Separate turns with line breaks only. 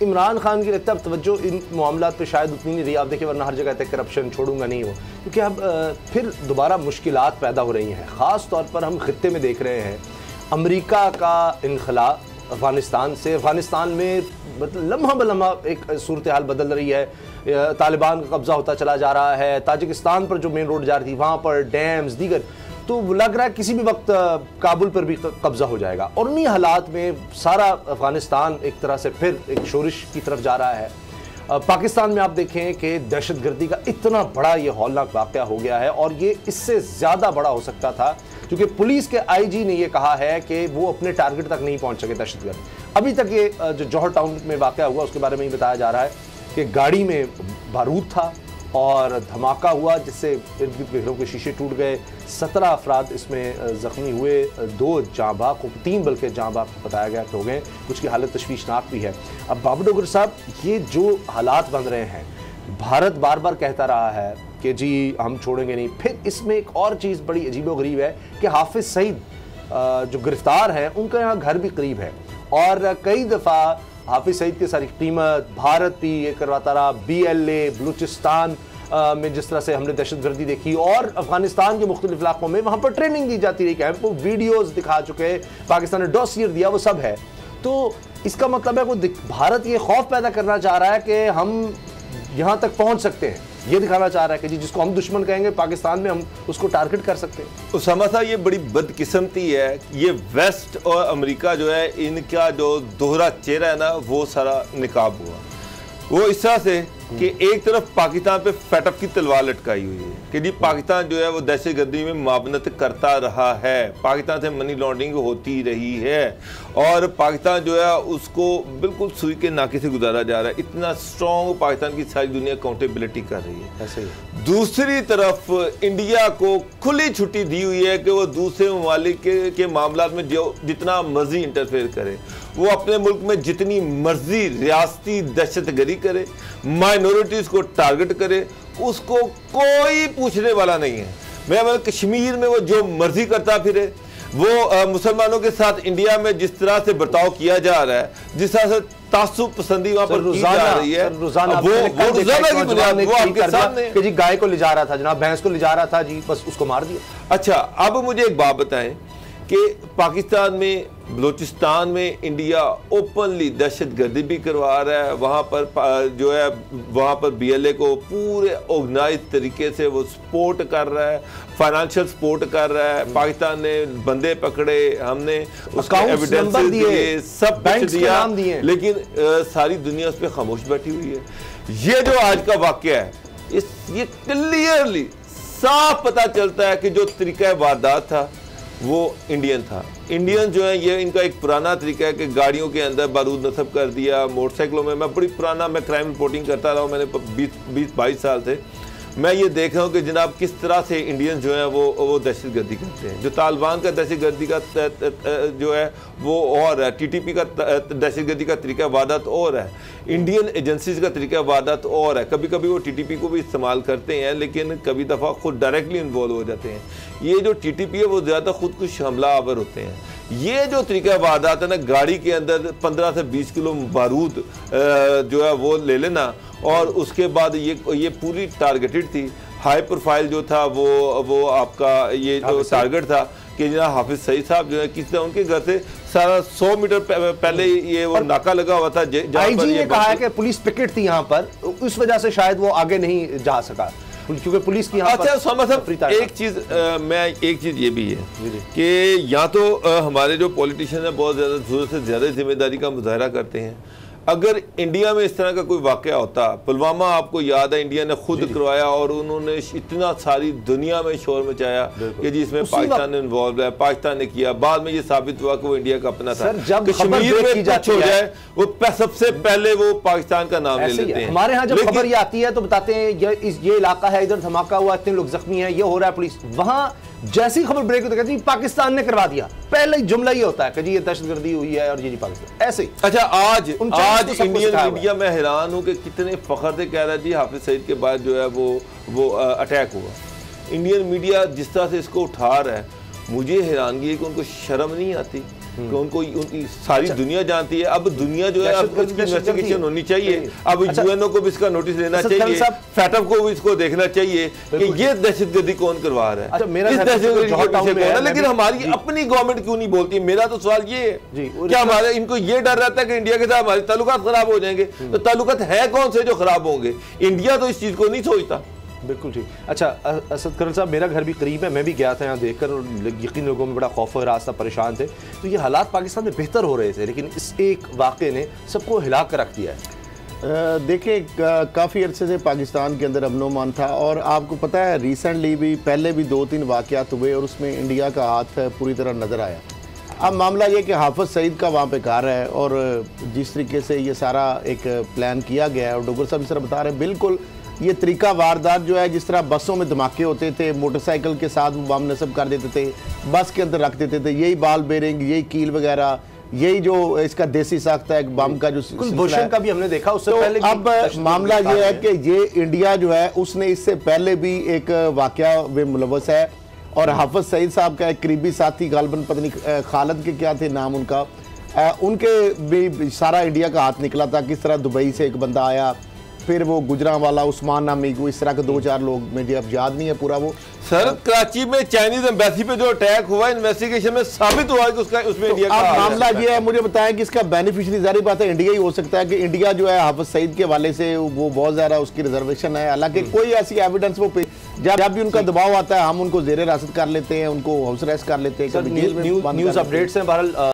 इमरान खान की लगता है तवज्जो इन मामलात पे शायद उतनी नहीं रही। आप देखिए वरना हर जगह तक करप्शन छोड़ूंगा नहीं हो, क्योंकि अब फिर दोबारा मुश्किलात पैदा हो रही हैं। ख़ास तौर पर हम खित्ते में देख रहे हैं अमेरिका का इनखला अफ़गानिस्तान से। अफ़गानिस्तान में मतलब लम्हा बलम्हा एक सूरत हाल बदल रही है, तालिबान का कब्ज़ा होता चला जा रहा है। ताजिकिस्तान पर जो मेन रोड जा रही थी वहाँ पर डैम्स दीगर, तो लग रहा है किसी भी वक्त काबुल पर भी कब्ज़ा हो जाएगा। और उन्हीं हालात में सारा अफ़गानिस्तान एक तरह से फिर एक शोरिश की तरफ जा रहा है। पाकिस्तान में आप देखें कि दहशतगर्दी का इतना बड़ा ये हौलनाक वाक़या हो गया है, और ये इससे ज़्यादा बड़ा हो सकता था, क्योंकि पुलिस के आईजी ने ये कहा है कि वो अपने टारगेट तक नहीं पहुंच सके दहशतगर्द। अभी तक ये जो जौहर टाउन में वाक़या हुआ उसके बारे में ही बताया जा रहा है कि गाड़ी में बारूद था और धमाका हुआ जिससे इर्द गिर्द घरों के शीशे टूट गए। 17 अफराद इसमें ज़ख्मी हुए, 2 जाँबाज़ को 3 बल्कि जाँबाज़ बताया गया कि हो गए, कुछ की हालत तशवीशनाक भी है। अब बाबू डोगर साहब, ये जो हालात बन रहे हैं, भारत बार बार कहता रहा है कि जी हम छोड़ेंगे नहीं। फिर इसमें एक और चीज़ बड़ी अजीबोगरीब है कि हाफिज़ सईद जो गिरफ्तार हैं उनका यहाँ घर भी करीब है, और कई दफ़ा हाफिज़ सईद की सारी कीमत भारत भी ये करवाता रहा। BLA बलूचिस्तान में जिस तरह से हमने दहशतगर्दी देखी, और अफगानिस्तान के मुख्तलिफ इलाकों में वहाँ पर ट्रेनिंग दी जाती रही, कैंप को वीडियोज़ दिखा चुके, पाकिस्तान ने डॉसियर दिया, वो सब है। तो इसका मतलब है कि भारत ये खौफ पैदा करना चाह रहा है कि हम यहाँ तक पहुँच सकते हैं, ये दिखाना चाह रहा है कि जी जिसको हम दुश्मन कहेंगे पाकिस्तान में हम उसको टारगेट कर सकते हैं।
उसामा साहब, ये बड़ी बदकिस्मती है, ये वेस्ट और अमेरिका जो है इनका जो दोहरा चेहरा है ना वो सारा निकाब हुआ। वो इस तरह से कि एक तरफ पाकिस्तान पे फैटअप की तलवार लटकाई हुई है कि जी पाकिस्तान जो है वो दहशतगर्दी में मावनत करता रहा है, पाकिस्तान से मनी लॉन्ड्रिंग होती रही है, और पाकिस्तान जो है उसको बिल्कुल सुई के नाके से गुजारा जा रहा है। इतना स्ट्रॉन्ग पाकिस्तान की सारी दुनिया अकाउंटेबिलिटी कर रही है।
ऐसे ही
दूसरी तरफ इंडिया को खुली छुट्टी दी हुई है कि वो दूसरे ममालिक के मामलात में जो जितना मर्जी इंटरफेयर करे, वो अपने मुल्क में जितनी मर्जी रियासती दहशतगर्दी करे, माइनॉरिटीज़ को टारगेट करे, उसको कोई पूछने वाला नहीं है। मैं कश्मीर में वो जो मर्जी करता फिरे, वो मुसलमानों के साथ इंडिया में जिस तरह से बर्ताव किया जा रहा है, जिस तरह से तासुब पसंदी वहाँ पर की जा रही है,
रोजाना
वो रोजाना की बुनियाद वो आपके सामने
कि जी गाय को ले जा रहा था जनाब, भैंस को ले जा रहा था जी, बस उसको मार दिया।
अच्छा, अब मुझे एक बात बताएं कि पाकिस्तान में बलूचिस्तान में इंडिया ओपनली दहशतगर्दी भी करवा रहा है, वहाँ पर जो है वहाँ पर BLA को पूरे ऑर्गेनाइज तरीके से वो सपोर्ट कर रहा है, फाइनेंशियल सपोर्ट कर रहा है। पाकिस्तान ने बंदे पकड़े, हमने उसके एविडेंस दिए, सब कुछ दिया, लेकिन सारी दुनिया उस पर खामोश बैठी हुई है। ये जो आज का वाक़या है, ये क्लियरली साफ पता चलता है कि जो तरीका वारदात था वो इंडियन था। इंडियन जो है ये इनका एक पुराना तरीका है कि गाड़ियों के अंदर बारूद नस्ब कर दिया, मोटरसाइकिलों में। मैं बड़ी पुराना मैं क्राइम रिपोर्टिंग करता रहा हूँ, मैंने 20-22 साल से मैं ये देख रहा हूँ कि जनाब किस तरह से इंडियन जो है वो दहशतगर्दी करते हैं। जो तालिबान का दहशतगर्दी का जो है वो और है, TTP का दहशतगर्दी का तरीका वारदात और है, इंडियन एजेंसीज का तरीका वारदात और है। कभी कभी वो TTP को भी इस्तेमाल करते हैं, लेकिन कभी दफ़ा खुद डायरेक्टली इन्वॉल्व हो जाते हैं। ये जो TTP है वो ज़्यादा खुदकुश हमला आवर होते हैं। ये जो तरीका वारदात है ना, गाड़ी के अंदर 15 से 20 किलो बारूद जो है वो ले लेना, और उसके बाद ये पूरी टारगेटेड थी। हाई प्रोफाइल जो था वो आपका ये जो टारगेट था कि जनाब हाफिज़ सईद साहब जो है किसी उनके घर से सारा 100 मीटर पहले ये वो नाका लगा हुआ था।
IG ने कहा है कि पुलिस पिकेट थी यहाँ पर, उस वजह से शायद वो आगे नहीं जा सका क्योंकि पुलिस की।
अच्छा एक चीज़ ये भी है कि या तो हमारे जो पॉलिटिशियन है बहुत ज़्यादा ज़रूरत से ज़्यादा जिम्मेदारी का मुजाहरा करते हैं। अगर इंडिया में इस तरह का कोई वाक़या होता, पुलवामा आपको याद है इंडिया ने खुद करवाया, और उन्होंने इतना सारी दुनिया में शोर मचाया कि जी इसमें पाकिस्तान ने इन्वॉल्व है, पाकिस्तान ने किया। बाद में ये साबित हुआ कि वो इंडिया का अपना था। कश्मीर में कुछ हो जाए वो सबसे पहले वो पाकिस्तान का नाम ले लेते हैं।
हमारे यहाँ जब खबर ये आती है तो बताते हैं ये इलाका है, इधर धमाका हुआ, इतने लोग जख्मी हैं, ये हो रहा है पुलिस। वहाँ जैसी खबर ब्रेक होती कहती पाकिस्तान ने करवा दिया, पहले ही जुमला ये होता है कि जी ये दहशतगर्दी हुई है और ये जी पाकिस्तान ऐसे ही।
अच्छा, आज इंडियन मीडिया में हैरान हूँ कि कितने फखर से कह रहा है जी हाफिज़ सईद के बाद जो है वो अटैक हुआ। इंडियन मीडिया जिस तरह से इसको उठा रहा है, मुझे हैरानगी है कि उनको शर्म नहीं आती कि उनको उनकी सारी दुनिया जानती है। अब दुनिया जो है अब इसकी इन्वेस्टिगेशन होनी चाहिए। अब यूएनओ को भी इसका नोटिस लेना चाहिए, फैटफ को भी इसको देखना चाहिए कि ये दहशतगर्दी कौन करवा रहा है, इस दहशतगर्दी के पीछे कौन है। लेकिन हमारी अपनी गवर्नमेंट क्यों नहीं बोलती? मेरा तो सवाल ये है, क्या हमारे इनको ये डर रहता है कि इंडिया के साथ हमारे ताल्लुकात खराब हो जाएंगे? तो ताल्लुकात है कौन से जो खराब होंगे? इंडिया तो इस चीज को नहीं सोचता।
बिल्कुल ठीक। अच्छा असद करल साहब, मेरा घर भी करीब है, मैं भी गया था यहाँ देखकर, और यकीन लोगों में बड़ा खौफ और रास्ता परेशान थे। तो ये हालात पाकिस्तान में बेहतर हो रहे थे, लेकिन इस एक वाक़े ने सबको हिला कर रख दिया है।
देखिए काफ़ी अरसे से पाकिस्तान के अंदर अमन था, और आपको पता है रिसेंटली भी पहले भी 2-3 वाक़यात हुए और उसमें इंडिया का हाथ पूरी तरह नज़र आया। अब मामला ये कि हाफिज़ सईद का वहाँ पे घर है, और जिस तरीके से ये सारा एक प्लान किया गया है, और डोगर साहब इस तरह बता रहे हैं, बिल्कुल ये तरीका वारदात जो है, जिस तरह बसों में धमाके होते थे, मोटरसाइकिल के साथ वो बम नस्ब कर देते थे, बस के अंदर रख देते थे, यही बाल बेरिंग, यही कील वगैरह, यही जो इसका देसी साख्ता है बम का जो
बुशन का भी हमने देखा उससे
तो
पहले।
अब मामला ये है कि ये इंडिया जो है उसने इससे पहले भी एक वाकया में मुलव्वस है, और हाफिज़ सईद साहब का एक करीबी साथी गालबन पत्नी खालिद के क्या थे नाम उनका, उनके भी सारा इंडिया का हाथ निकला था। किस तरह दुबई से एक बंदा आया, फिर वो गुजरांवाला उस्मान नामी को, इस तरह के 2-4 लोग, मुझे अब याद नहीं है पूरा वो।
सर कराची में चाइनीज एम्बेसी पे जो अटैक हुआ, इन्वेस्टिगेशन में साबित हुआ कि उसका उसमें इंडिया का
मामला ये है, मुझे बताया कि इसका बेनिफिशियरी जारी बात है इंडिया ही हो सकता है, कि इंडिया जो है हाफिज़ सईद के हवाले से वो बहुत ज़्यादा उसकी रिजर्वेशन है। हालांकि कोई ऐसी एविडेंस वो जब भी उनका दबाव आता है हम उनको जेर हिरासत कर लेते हैं, उनको हाउस अरेस्ट कर लेते हैं।
न्यूज़ अपडेट्स हैं बहरहाल।